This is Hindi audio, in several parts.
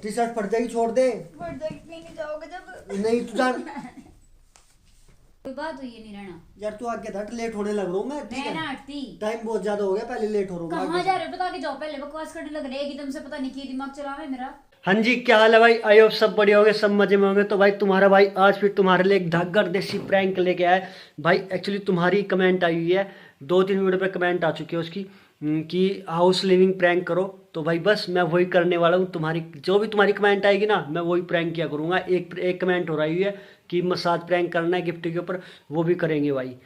टी शर्ट फट जाएगी, छोड़ दे। फट जाएगी, कहीं नहीं जाओगे जब। नहीं तू जान। कोई बात हुई है नहीं रहना यार तू आगे हट, लेट होने लग रहा हूँ मैं। ठीक मैं ना है हटती। टाइम बहुत ज्यादा हो गया, पहले लेट हो रहा हूँ। कहाँ जा रहे हो बता के जाओ, पहले बकवास करने लग रहे हैं एकदम से, पता नहीं की दिमाग चला है मेरा। हाँ जी, क्या हाल है भाई? आई होप सब बढ़िया होंगे, सब मजे में होंगे। तो भाई तुम्हारा भाई आज फिर तुम्हारे लिए एक धग्गर देसी प्रैंक लेके आया है। भाई एक्चुअली तुम्हारी कमेंट आई हुई है, 2-3 वीडियो पे कमेंट आ चुकी है उसकी कि हाउस लिविंग प्रैंक करो। तो भाई बस मैं वही करने वाला हूँ। तुम्हारी जो भी तुम्हारी कमेंट आएगी ना, मैं वही प्रैंक किया करूँगा। एक कमेंट हो रही है कि मसाज प्रैंक करना है गिफ्ट के ऊपर, वो भी करेंगे भाई।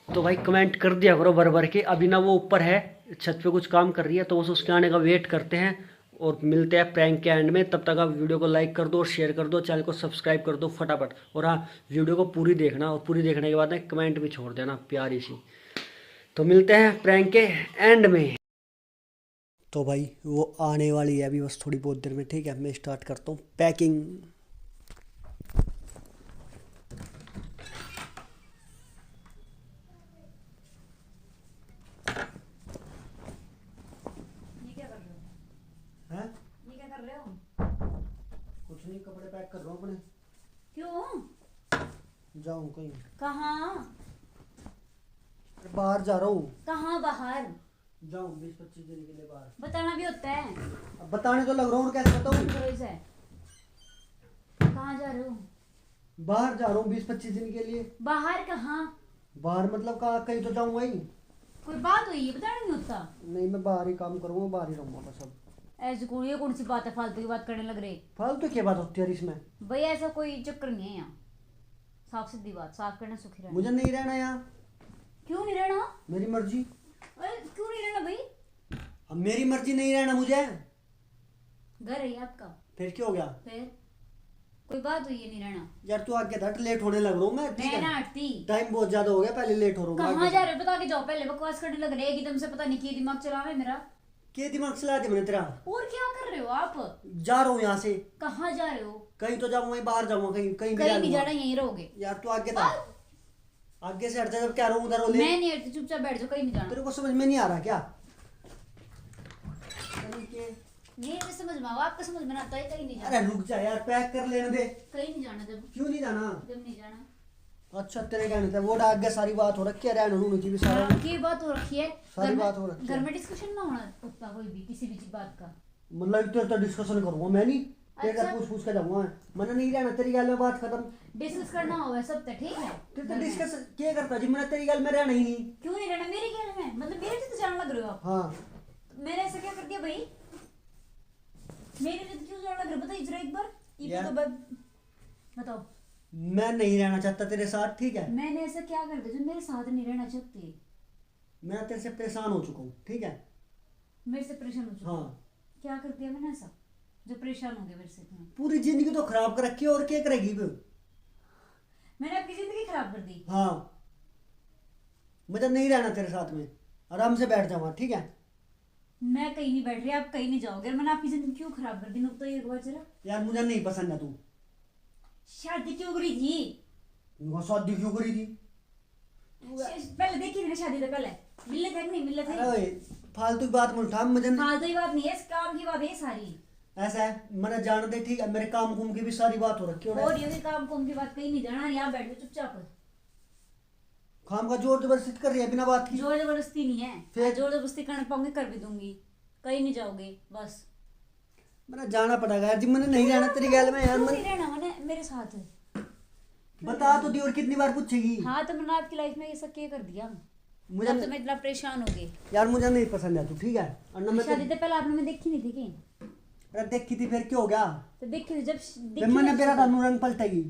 तो भाई कमेंट कर दिया करो भर भर के। अभी ना वो ऊपर है, छत पे कुछ काम कर रही है, तो बस उसके आने का वेट करते हैं और मिलते हैं प्रैंक के एंड में। तब तक आप वीडियो को लाइक कर दो और शेयर कर दो, चैनल को सब्सक्राइब कर दो फटाफट। और हाँ, वीडियो को पूरी देखना और पूरी देखने के बाद ना कमेंट भी छोड़ देना प्यारी सी। तो मिलते हैं प्रैंक के एंड में। तो भाई वो आने वाली है अभी बस थोड़ी बहुत देर में। ठीक है, मैं स्टार्ट करता हूँ पैकिंग। हैं? ये क्या कर रहे हो? कुछ नहीं, कपड़े पैक कर रहा हूँ अपने। क्यों? जाऊँ कहीं? कहाँ? बाहर जा रहा हूँ। कहाँ बाहर? जाऊँ 20-25 दिन के लिए बाहर। बताना भी होता है। अब बताने तो लग रहा हूँ, और कैसे बताऊँ? भरोसा है। कहाँ जा रहे हो? बाहर जा रहा हूँ 20-25 दिन के लिए। बाहर कहाँ? बाहर मतलब कहाँ, कहीं तो जाऊँगा ही। कोई बात हुई है, बताना नहीं होता। नहीं, मैं बाहर ही काम करूँगा, बाहर ही रहूँगा बस। अब ऐसी कोई ये कौन सी बात है, फालतू की बात करने लग रहे? फालतू क्या बात होती है यार इसमें? भाई ऐसा कोई चक्कर नहीं है यहाँ। साफ सीधी बात, साफ करना सुखी रहना। मुझे नहीं रहना यहाँ। क्यों नहीं रहना? मेरी मर्जी। अरे क्यों नहीं रहना भाई? अब मेरी मर्जी नहीं रहना मुझे। घर है ये आपका? फिर क्या हो गया? फिर कोई बात हुई है नहीं रहना? यार तू आगे हट, लेट होने लग रहा हूँ मैं। ठीक मैं ना है हटती। टाइम बहुत ज्यादा हो गया, पहले लेट हो रहा हूँ। कहाँ जा रहे हो बता के जाओ, पहले बकवास करने लग रहे हैं एकदम से, पता नहीं की दिमाग चला है मेरा। क्या दिमाग चला दिया मैंने तेरा? और क्या कर रहे हो आप? जा रहा हूँ यहाँ से। कहाँ जा रहे हो? कहीं तो जाऊँगा, वहीं बाहर जाऊँगा, कहीं कहीं भी कहीं नहीं जाऊँगा। जाना, यहीं रहोगे। यार तू आगे था, आगे से हट जा। जब कह रहा हूँ उधर ले। मैं नहीं हटती, चुपचाप बैठ जाओ, कहीं नहीं जाना। तेरे को समझ में नहीं आ रहा क्या? नहीं मैं समझ में आओ, आपका समझ में आता है, कहीं नहीं अरे जाना। रुक जा यार, पैक कर लेने दे। कहीं नहीं जाना जब क्यों नहीं जाना? जब नहीं जाना। अच्छा तेरे कहने थे वो आगे सारी बात हो रखी है, रहने रूने की भी सारा। की बात हो रखी है सारी घर में- बात हो रखी है। घर में डिस्कशन ना होना होता कोई भी किसी भी बात का। मतलब तेरे तो डिस्कशन करूंगा मैं नहीं, तेरे अच्छा। से पूछ के जाऊंगा। मैंने नहीं रहना तेरी गल में, बात खत्म। डिस्कस करना होगा सब तो ठीक है। तेरे तो डिस्कस क्या करता जी? मैंने तेरी गल में रहना ही नहीं। क्यों नहीं रहना मेरे ख्याल में? मतलब मेरे से तो जाने लग रहे हो आप। हाँ मैंने ऐसा क्या कर दिया भाई? मेरे लिए तो क्यों जाने लग रहे हो? बताइए जरा एक बार। ये यार। तो बताओ। मैं नहीं रहना चाहता तेरे साथ, ठीक है? मैंने ऐसा क्या कर दिया जो मेरे साथ नहीं रहना चाहती? मैं तेरे से परेशान हो चुका हूँ, ठीक है? मेरे से परेशान हो चुका? हाँ। क्या कर दिया मैंने ऐसा जो परेशान हो गए मेरे से तुम्हें? पूरी जिंदगी तो खराब कर रखी है, और क्या करेगी फिर? मैंने आपकी जिंदगी खराब कर दी। हाँ, मुझे नहीं रहना तेरे साथ में, आराम से बैठ जाऊंगा, ठीक है? मैं कहीं नहीं बैठ रही, आप कहीं नहीं जाओगे। मैंने आपकी जिंदगी क्यों खराब कर दी? नुकता तो एक बार जरा। यार मुझे नहीं पसंद है तू। शादी क्यों करी थी? वो शादी क्यों करी थी? पहले देखी थी ना शादी से पहले? मिले थे कि नहीं मिले थे? अरे फालतू की बात मत उठा, मुझे नहीं। फालतू की बात नहीं है, इस काम की बात है सारी। ऐसा है, मैंने जान दे, ठीक है? मेरे काम कुम की भी सारी बात हो रखी है। और ये काम कुम की बात कहीं नहीं जाना, यहाँ बैठ जाओ चुपचाप। काम का जोर जबरदस्ती कर रही है बिना बात की। जोर जबरदस्ती नहीं है, फिर? जोर जबरदस्ती करने पाऊंगी कर भी दूंगी, कहीं नहीं जाओगे बस। मैंने जाना पड़ेगा यार जी, मैंने नहीं रहना तेरी गैल में यार। क्यों मैं नहीं रहना मैंने मेरे साथ? बता तो दी, और कितनी बार पूछेगी? हाँ तो मैंने आपकी लाइफ में ये सब क्या कर दिया? मुझे जब तो मैं इतना परेशान हो गई। यार मुझे नहीं पसंद है तू, ठीक है? और ना मैं शादी से पहले आपने मैं देखी नहीं थी कि? अरे देखी थी, फिर क्या हो गया? तो देखी थी जब जब मैंने मेरा रानू रंग पलटेगी।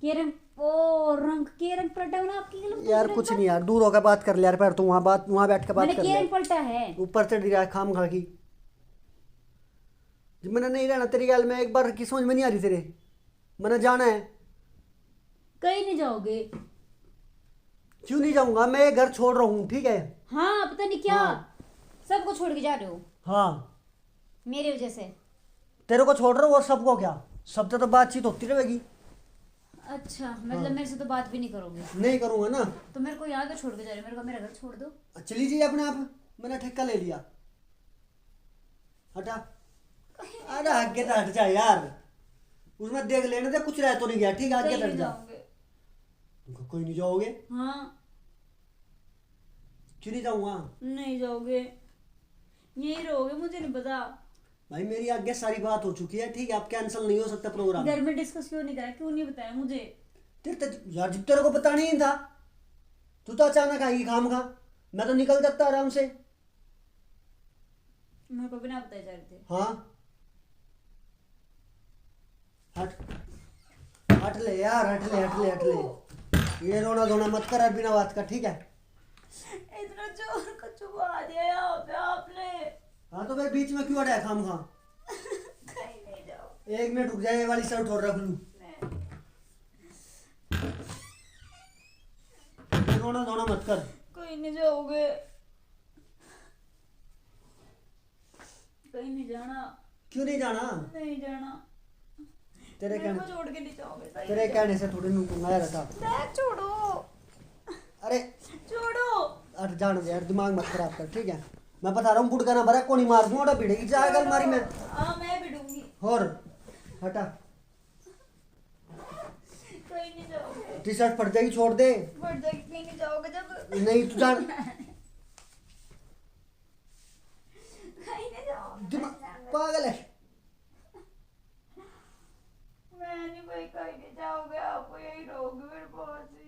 के रंग? ओ रंग के रंग पलटा ना आपकी गलत? यार कुछ नहीं यार, दूर होकर बात कर ले यार। पर तू वहाँ बैठ के बात मैंने कर के ले। रंग पलटा है? ऊपर से डिरा खाम खा की जी। मैंने नहीं रहना तेरी गैल में, एक बार की समझ में नहीं आ रही तेरे? मैंने जाना है। कहीं नहीं जाओगे? क्यों नहीं जाऊंगा? मैं ये घर छोड़ रहा हूँ, ठीक है? हाँ पता नहीं क्या। हाँ। सबको छोड़ के जा रहे हो हाँ, मेरी वजह से? तेरे को छोड़ रहा हूँ और सबको क्या? सबसे तो बातचीत होती रहेगी। अच्छा मतलब मेरे से तो बात भी नहीं करोगे? नहीं करूंगा ना। तो मेरे को यहाँ क्यों छोड़ के जा रहे हो? मेरे को मेरा घर छोड़ दो। चली जाइए अपने आप, मैंने ठेका ले लिया। हटा। अरे आगे तो हट जा यार, उसमें देख लेने दे, कुछ रह तो नहीं गया। ठीक है आगे कहीं हट नहीं जा। जाओगे? कोई नहीं जाओगे? हाँ। क्यों नहीं जाऊंगा? नहीं जाओगे, यहीं रहोगे, मुझे नहीं पता। भाई मेरी आगे सारी बात हो चुकी है, ठीक है, अब कैंसिल नहीं हो सकता प्रोग्राम। घर में डिस्कस क्यों नहीं करा, क्यों नहीं बताया मुझे? तेरे तो यार जब तेरे को पता नहीं था, तू तो अचानक आएगी खाम खा, मैं तो निकल जाता आराम से। मेरे को बिना बताए जा रहे थे। हाँ हट, हट ले यार, हट ले हट ले हट ले, ये रोना धोना मत कर बिना बात का, ठीक है? इतना जोर का चुबा दिया यहाँ पे आपने। हाँ तो भाई बीच में क्यों अड़ा है खाम खा? कहीं नहीं जाओ। 1 मिनट रुक जाए, ये वाली शर्ट और रख लूं। रोना धोना मत कर। कहीं नहीं जाओगे? कहीं नहीं जाना। क्यों नहीं जाना? नहीं जाना। तेरे मेरे को कहने, छोड़ के नहीं जाओगे? कहीं तेरे नहीं कहने से थोड़ी नुकूंगा यार था। जाओ। बैग छोड़ो, अरे छोड़ो। अरे जान दे यार, दिमाग मत खराब कर, ठीक है? मैं बता रहा हूँ गुड़ का ना भरा कोनी मार दूंगा, भिड़ेगी जाएगा अलमारी में। हाँ मैं भी डूंगी। और हटा, कहीं नहीं जाओगे? टी शर्ट फट जाएगी, छोड़ दे। बढ़ जाएगी, कहीं नहीं जाओगे जब। नहीं तू जान, कहीं नहीं जाओगे? दिमाग पागल है। मैं नहीं भाई, कहीं नहीं जाओगे, आप यही रहोगे मेरे पास ही।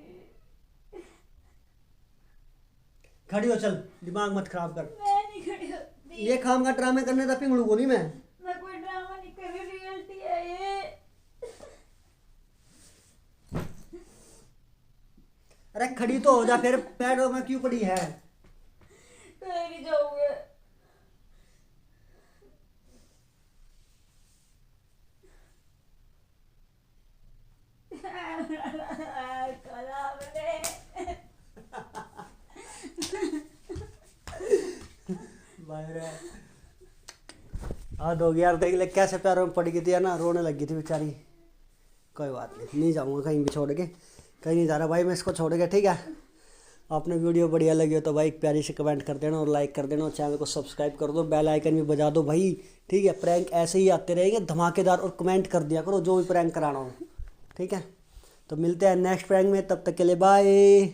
खड़ी हो चल, दिमाग मत खराब कर। मैं नहीं खड़ी होती। ये खाम का ड्रामे करने था पिंगलू को नहीं मैं। मैं कोई ड्रामा नहीं कर रही, रियलिटी है ये। अरे खड़ी तो हो जा फिर, पैरों में क्यों पड़ी है? कहीं नहीं जाओगे? कला मैंने। हद हो गया यार, देख ले कैसे पैरों में पड़ गई थी ना, रोने लगी थी बेचारी। कोई बात नहीं जाऊंगा कहीं भी छोड़ के, कहीं नहीं जा रहा भाई मैं इसको छोड़ के, ठीक है? आपने वीडियो बढ़िया लगी हो तो भाई एक प्यारी से कमेंट कर देना और लाइक कर देना और चैनल को सब्सक्राइब कर दो, बेल आइकन भी बजा दो भाई, ठीक है? प्रैंक ऐसे ही आते रहेंगे धमाकेदार, और कमेंट कर दिया करो जो भी प्रैंक कराना हो, ठीक है? तो मिलते हैं नेक्स्ट प्रैंक में, तब तक के लिए बाय।